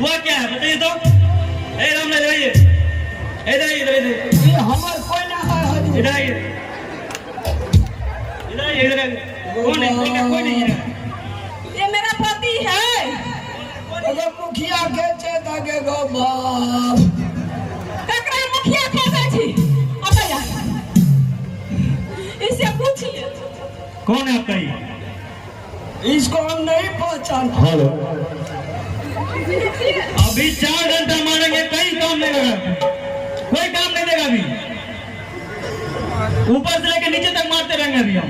हुआ क्या है बताइए तो। ए राम इधर आइए, इधर आइए, इधर आइए। ये हमार कोई ना है। इधर आइए, इधर आइए, इधर आइए। कौन है? कोई नहीं है। ये मेरा पति है। अगर मुखिया के चेता के गो बाप ककरा मुखिया खोजे छी अबैया इससे पूछिए कौन है आपका ये? इसको हम नहीं पहचान। हेलो, अभी 4 घंटा मारेंगे, कहीं काम नहीं होगा, कोई काम नहीं देगा। अभी ऊपर से लेकर नीचे तक मारते रहेंगे अभी हम।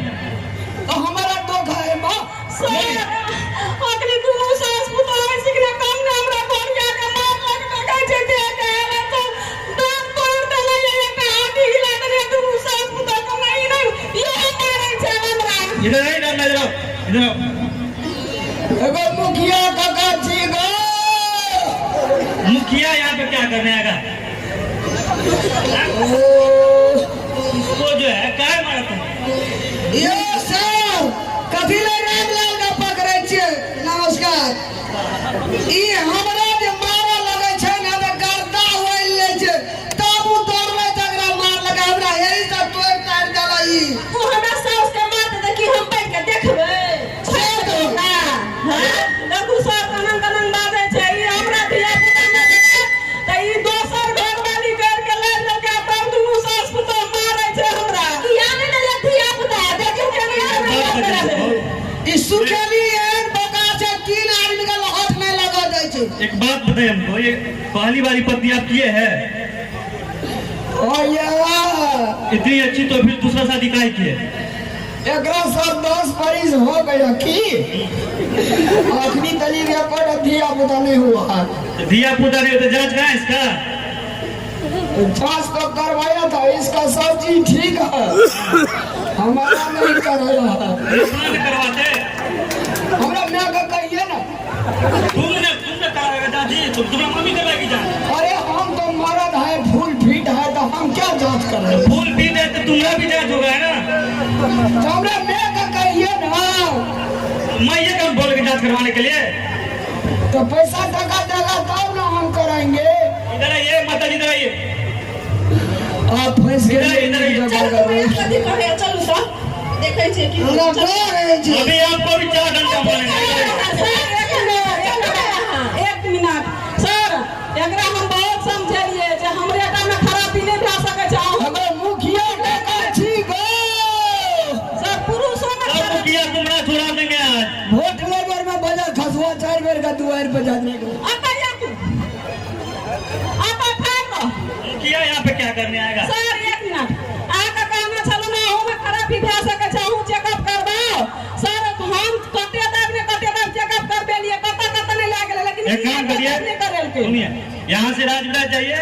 तो हमारा धोखा है माँ। सर अगली दुनु सास पुताई सिकरा काम ने हमरा कोन क्या के मार लग टका जेते कहला तो दांत तोड़ देले ये पे आदि हिला दे दुनु सास पुता को नहीं ये मारे छे हमरा। इधर आइए, इधर आओ, इधर आओ। अगर मुखिया काका जी गो मुखिया यहाँ पे क्या करने आएगा? इसको जो है क्या मारा तुम? ये सर कथी ले रामलाल का पकड़े छे। नमस्कार। ई हमरा जे मारा लगे छे ना त गर्दा होइल ले छे, तब उ दौड़ले तकरा मार लगा हमरा यही सब तोड़ तार देला ई। वो हमरा सास के मार दे कि हम बैठ के देखबे छे तो ना हां लगू सास अनंग बाजे छे ई हमरा धिया पुता में देखे त ई दोसर घर वाली कर के ले लगा तब दुनु सास पुता मारे छे हमरा किया ने ले धिया पुता देखियो के नहीं ई सुखेली एक बका से 3 आदमी का लहट नहीं लगा दे छे। एक बात बताइए हमको, ये पहली बारी पत्नी आप किए है? ओ ये इतनी अच्छी तो फिर दूसरा शादी काहे किए? एकरा सब 10 बरिस हो गया की आखिरी तली के पर धिया पुता नहीं हुआ। दिया पुता नहीं होता, जांच कहाँ है इसका? जांच तो करवाया था, इसका सब चीज ठीक है, हमारा नहीं कराया। दूसरा ने करवाते। हमरा मैं का कहिए ना। तुमने कराएगा दादी, तुम्हारी मम्मी कराएगी जांच। अरे हम तो मर्द है, फुल फिट है, तो हम क्या जांच करें? फूल पी दे तो तुम्हारा भी जांच होगा है ना? तो हमरा मैं का कहिए ना। मैं ये कौन बोल के जांच करवाने के लिए? तो पैसा टका देगा तब ना हम कराएंगे। इधर आइए, माता जी इधर आइए। आप फंस गए इधर आइए। चलो मैं कथि कहे चलू सा देखै छै कि हमरा डर है जी। अभी आपको भी 4 घंटा मारेंगे। एक मिनट सर एकरा हम बहुत समझलिए जे हमरे टा में खराबी नहीं भए सकै छै। अगर मुखिया काका छी गो सर पुरुषों में सब मुखिया गुमराह छुड़ा देंगे आज। वोट लेबर में बजा खसवा 4 बेर का दुआर पे जाने को। अतैया तू आता फाको मुखिया यहाँ पे क्या करने आएगा? सर एक मिनट आका कहना चलो ना हो में खराबी भए सकै छै, हूं चेकअप करबाओ। सर हम कते दाब चेकअप कर देलिए, कते नहीं लाग गेलै, लेकिन एक काम करिए, नहीं करेलके। सुनिए, यहाँ से राजविराज जाइए,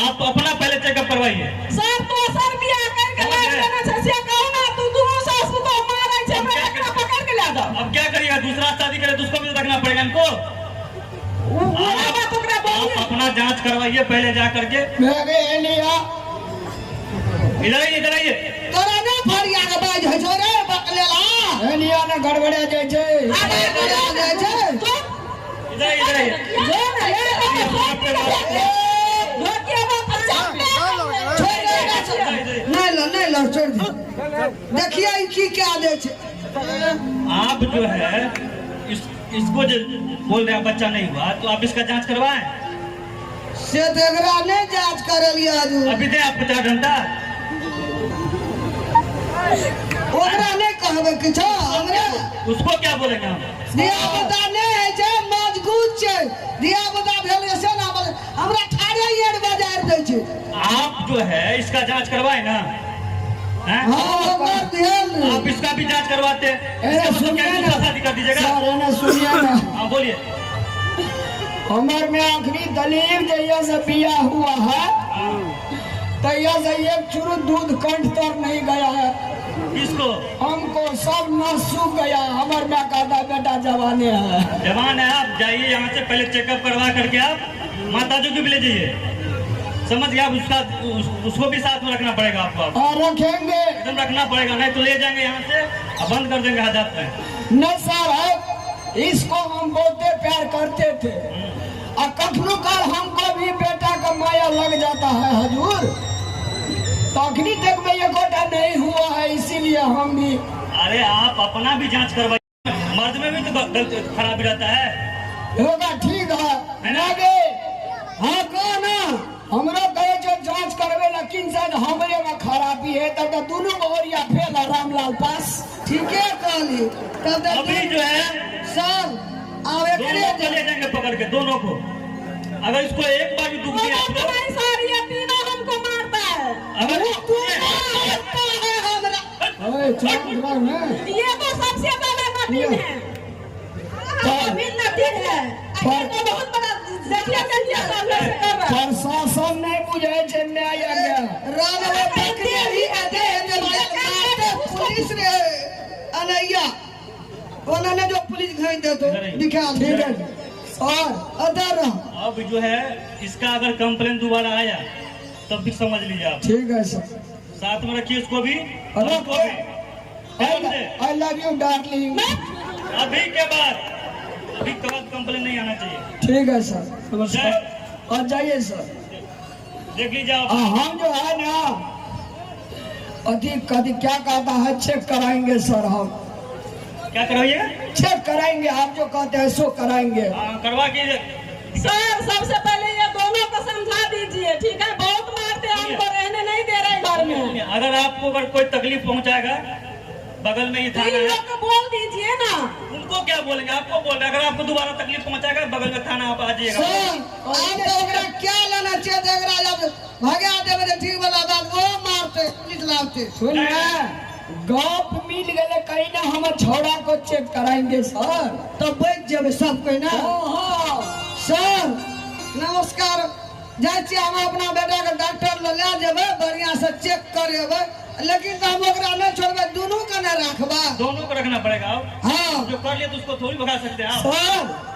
आप अपना पहले चेकअप करवाइए। सर तो सर बियाह करके लाग देना छै से कहू ना, तू दुनु सास तो मारै छै, हमरा एकरा पकड़ के ला दो। अब क्या करिएगा? दूसरा शादी करे तो उसको भी रखना पड़ेगा इनको। बात ओकरा आप बोलिए। अपना जांच करवाइए पहले जा करके। मैं गए एलिया इधर आइए, इधर आइए। तोरा ने फरिया के बाज है छोरे बकलेला। एलिया ने गड़बड़े जाय छै, आगे गड़बड़ा जाय छै। इधर आइए, इधर आइए। जो ना ले धोके बात चाप नहीं लो छोड़ दे। देखिए ई की क्या दे छै। आप जो है इसको जो बोल रहे हैं बच्चा नहीं हुआ, तो आप इसका जांच करवाएं। से तेगरा नहीं जांच करलिया आज। अभी दे आप 50 घंटा। ओकरा नहीं कहबे किछो हमरा। उसको क्या बोलेंगे हम? दिया बता नहीं है छै, मजगूत छै। दिया बता भेल से ना बोले हमरा ठाड़े येर बाजार दे छै। आप जो है इसका जांच करवाए ना? हैं? हां कर दियल। आप इसका भी जांच करवाते। अरे इसका मतलब क्या सुनिए दूसरा ना शादी कर दीजिएगा? सर है ना सुनिए ना। हाँ बोलिए। हमार में आखिरी दलील जैया से बिया हुआ है तैया से एक चुरु दूध कंठ तक नहीं गया है। किसको? हमको सब न सूख गया। हमार में कहता बेटा जवाने है। जवान है, आप जाइए यहाँ से पहले चेकअप करवा करके आप माता जी को भी ले जाइए। समझ गया? उसको भी साथ में रखना पड़ेगा आपको। और रखेंगे एकदम रखना पड़ेगा, नहीं तो ले जाएंगे यहाँ से और बंद कर देंगे हाजत में। न सर है, इसको हम बहुत प्यार करते थे और कखनो काल हमको भी बेटा का माया लग जाता है हजूर, तखनी तक में ये गोटा नहीं हुआ है, इसीलिए हम भी। अरे आप अपना भी जांच करवाइए, मर्द में भी तो गलत खराबी रहता है। होगा ठीक है नागे, हाँ कहो ना, हमरो कहे जो जांच करवे, लेकिन शायद हमरे में खराबी है, तब तो दोनों मोहरिया फेल है रामलाल पास। ठीक है कहली, तब अभी जो है सर आवे दोनों को ले जाएंगे पकड़ के, दोनों को। अगर इसको एक बार भी दुख दिया आप लोग, सर ये तीनों हमको मारता है। अगर ये तो सबसे बड़ा कठिन है, कठिन है। ये बहुत बड़ा जटिया जटिया काम से कर रहा है। प्रशासन नहीं बुझे छे न्याय गया रानवे पकड़े ही आते हैं जब मारते पुलिस रे अनैया उन्होंने जो पुलिस घाई दे तो दिखा ठीक है और अदर अब जो है इसका अगर कंप्लेन दोबारा आया तब भी समझ लीजिए आप। ठीक है सर, साथ में रखिए उसको भी, हेलो उसको भी। I love you darling. अभी के बाद कंप्लेन नहीं आना चाहिए। ठीक है सर, नमस्कार, और जाइए सर। देख लीजिए आप। हम जो है ना अधिक क्या कहता है, चेक कराएंगे सर, हम क्या करवाइएगा? चेक कराएंगे, आप जो कहते हैं सो कराएंगे। करवा के सर सबसे पहले ये दोनों को समझा दीजिए, ठीक है? बहुत मारते हैं हमको, रहने नहीं दे रहे घर में। अगर आपको अगर कोई तकलीफ पहुंचाएगा, बगल में ही थाना इन है, लोग को बोल दीजिए ना। उनको क्या बोलेंगे? आपको बोल रहे, अगर आपको दोबारा तकलीफ पहुंचाएगा बगल में थाना आप आ जाइएगा। सर आप तो ओकरा क्या लेना चाहिए देगरा जब भागे आते में ठीक वाला बात वो मारते पुलिस लाते सुन ना, गप मिल गए कहीं ना, हम छोड़ा को चेक कराएंगे सर, तब बैठ जाबे सब कोई ना। हाँ सर नमस्कार, जाए छी हम अपना बेटा के डॉक्टर ले जेबे, बढ़िया से चेक करेबे, लेकिन तो हम ओकरा नहीं छोड़बे, दोनों का ना रखबा। दोनों को रखना पड़ेगा। आप हाँ जो कर लिया तो उसको थोड़ी भगा सकते हैं आप। सर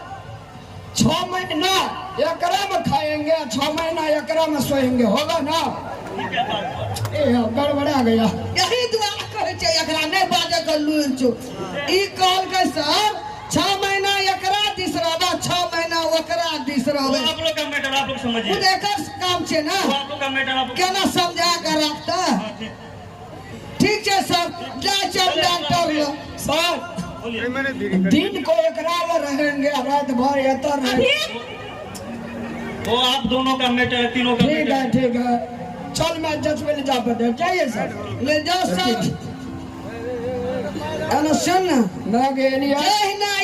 6 महीना एकरा में खाएंगे, 6 महीना एकरा में सोएंगे, होगा ना? ये क्या बात है? ए गड़बड़ा गया। यही दुआ करे छै, एकरा नहीं बाजे कर लूर छो। ई कॉल के सर 6 महीना एकरा दिस रहबा, 6 महीना ओकरा दिस वो रहबे, आप लोग का मैटर आप लोग समझिए। खुद एकर काम छै ना, वो आप लोग का मैटर आप लोग। केना समझा कर रखता। हाँ, ठीक। ठीक छै सर, जाए छी हम डॉक्टर लो। सर बोलिए। दिन को एकरा में रहेंगे, रात भर एतर रहेंगे। वो आप दोनों का मैटर है, तीनों का ठीक मैटर है है। ठीक है, चल मैं 10 बजे जा पड़े, जाइए सर। ले जाओ सर, एना सुन ना, ना गेलिया जय हिंद।